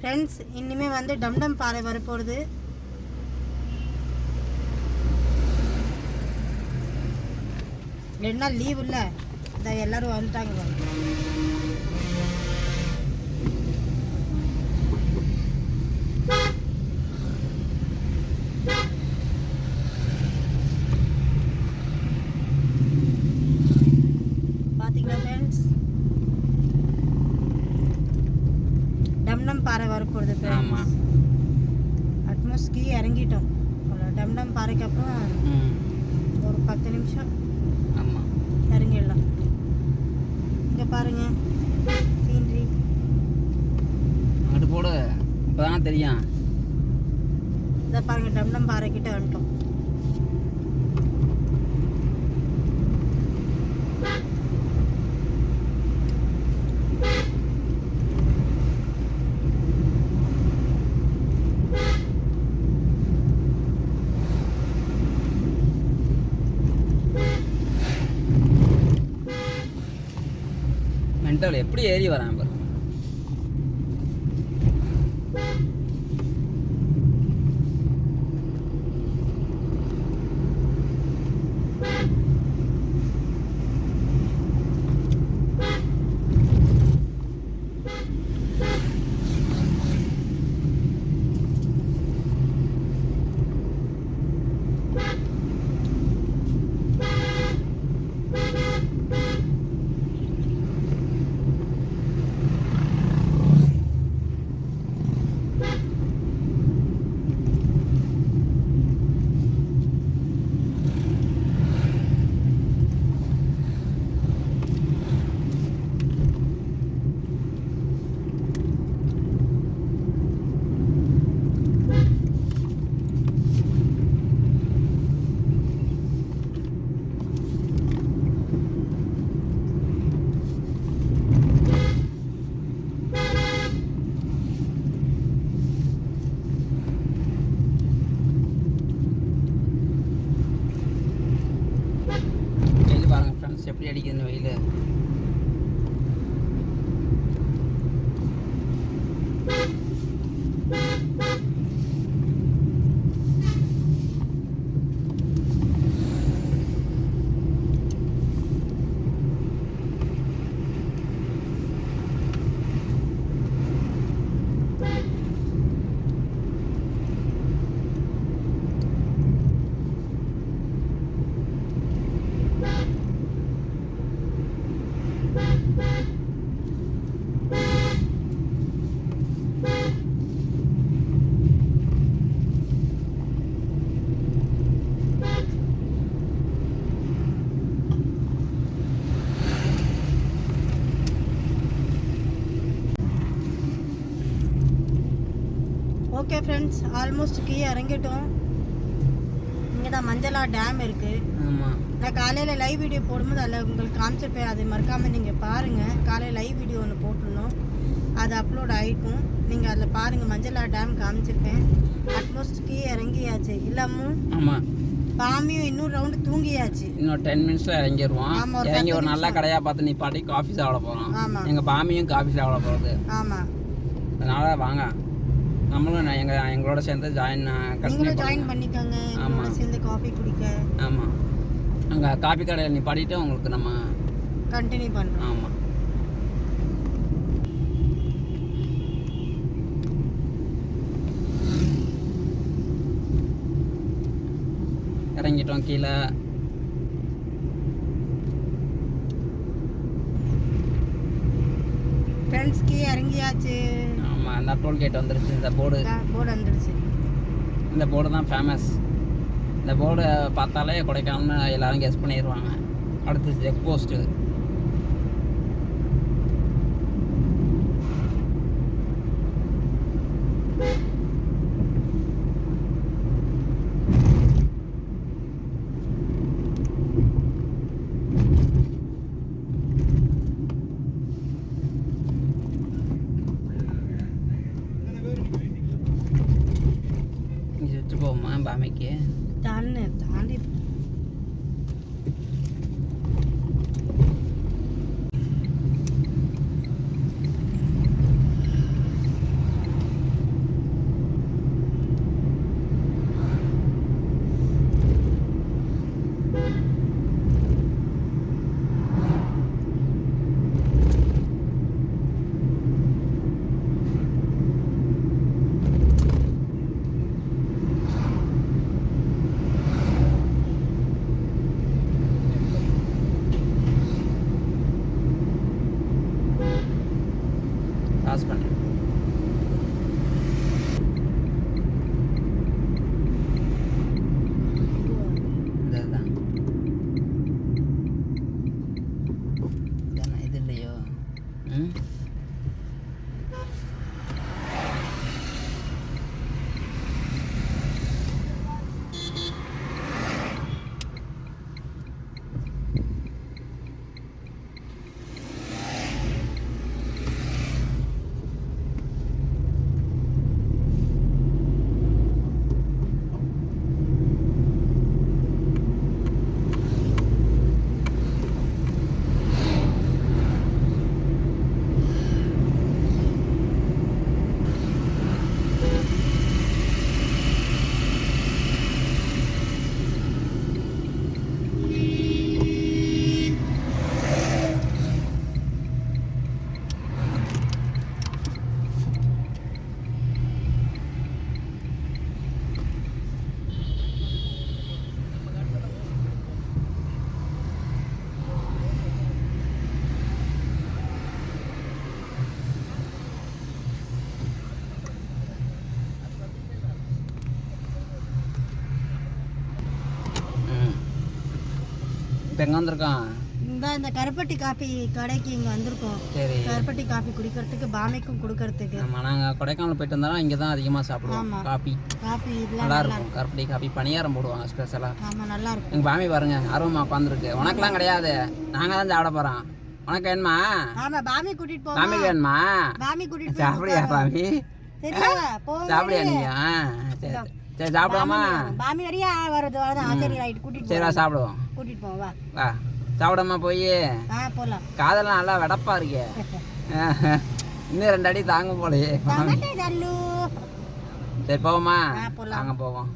Friends, இனிமேல் வந்து டம்டம் பாறை வரப்போகுது. ரெண்டு நாள் லீவ் இல்லை, இதை எல்லோரும் வந்துட்டாங்க. பார்த்தீங்களா ஃப்ரெண்ட்ஸ், டம்டம் பாறை வரப்போகுது. ஆமாம், அட்மோஸ்ட் கீழே இறங்கிட்டோம். டம்டம் பாறைக்கு அப்புறம் ஒரு 10 நிமிஷம் ஆமாம் இறங்கிடலாம். இங்கே பாருங்க சீனரி, அங்கிட்டு போடு, இப்போ தானே தெரியும். இதை பாருங்கள், டம்டம் பாறை கிட்ட வந்துட்டோம். மென்டல் எப்படி ஏறி வரான் பாரு. எப்படி அடிக்குதுன்னு வெயில். ஓகே ஃப்ரெண்ட்ஸ், ஆல்மோஸ்ட் கீழே இறங்கிட்டோம். இங்கே தான் மஞ்சளா டேம் இருக்குது. ஆமாம், நான் காலையில் லைவ் வீடியோ போடும்போது அதில் உங்களுக்கு காமிச்சிருப்பேன். அதை மறக்காமல் நீங்கள் பாருங்கள். காலையில் லைவ் வீடியோ ஒன்று போட்டுருந்தோம், அது அப்லோட் ஆகிருக்கும். நீங்கள் அதில் பாருங்கள், மஞ்சளா டேம் காமிச்சிருப்பேன். அட்மோஸ்ட் கீழே இறங்கியாச்சு இல்லாமல். ஆமாம், பாமியும் இன்னொரு ரவுண்டு தூங்கியாச்சு. இன்னும் 10 மினிட்ஸில் இறங்கிடுவோம். இறங்கி ஒரு நல்ல கடையாக பார்த்து நீ பாட்டி காஃபி சாப்பிட போகிறோம். ஆமாம், எங்கள் பாமியும் காஃபி சாப்பிட போகிறது. ஆமாம், அதனால் வாங்க, நம்மளும் எங்களோட சேர்ந்து ஜாயின் பண்ணிக்கோங்க. ஆமாம், சேர்ந்து காஃபி குடிக்க. ஆமாம், அங்கே காஃபி கடையில் நீ பாடிட்டு உங்களுக்கு நம்ம கண்டினியூ பண்ணுறோம். ஆமாம், இறங்கிட்டோம் கீழே. ஃப்ரெண்ட்ஸ், கீழே இறங்கியாச்சு. ஆமாம், அந்த டோல்கேட் வந்துருச்சு. இந்த போர்டு வந்துருச்சு. இந்த போர்டு தான் ஃபேமஸ். இந்த போர்டை பார்த்தாலே கொடைக்கானல்னு எல்லாரும் கெஸ் பண்ணிடுவாங்க. அடுத்து செக் போஸ்ட்டு. போவோமா பாமைக்கு? தாண்டி பாஸ் பண்ணு. இதுதான் இது இல்லையோ? ம் இப்போ எங்கே வந்திருக்கான்? இந்த கருப்பட்டி காஃபி கடைக்கு இங்கே வந்திருக்கோம். சரி. கருப்பட்டி காஃபி குடிக்கிறதுக்கு பாமைக்கும் கொடுக்கறதுக்கு. ஆமாம், நாங்கள் கொடைக்கானல் போயிட்டு வந்தாலும் இங்கே தான் அதிகமாக சாப்பிடுவோம். ஆமாம். காஃபி காஃபி இதெல்லாம் நல்லா இருக்கும். கருப்பட்டி காஃபி பணியாரம் போடுவாங்க ஸ்பெஷலாக. ஆமாம், நல்லா இருக்கும். எங்கள் பாமி பாருங்க ஆர்வமாக உட்காந்துருக்கு. உனக்கெல்லாம் கிடையாது, நாங்கள் தான் சாப்பிட போகிறோம். உனக்கு வேணுமா? ஆமாம், பாமி கூட்டிட்டு போவோம். பாமிக்கு வேணுமா? பாமி கூட்டிட்டு சாப்பிடுயா பாமி? சாப்பிடுயா நீங்க? சரி சரி சாப்பிடுவோமா? பாமி வரையா வருது வரதான். சரி ரைட் கூட்டிட்டு சரி வா சாப்பிடுவோம். கூட்டிட்டு போவோம் வா. வா சாப்பிடாம போய் போலாம். காதெல்லாம் நல்லா வெடப்பா இருக்கே. இன்னும் 2 அடி தாங்க போலையே. டமாட்டோ தள்ளு. சரி போவோமா? போலாம். நாங்கள் போவோம்.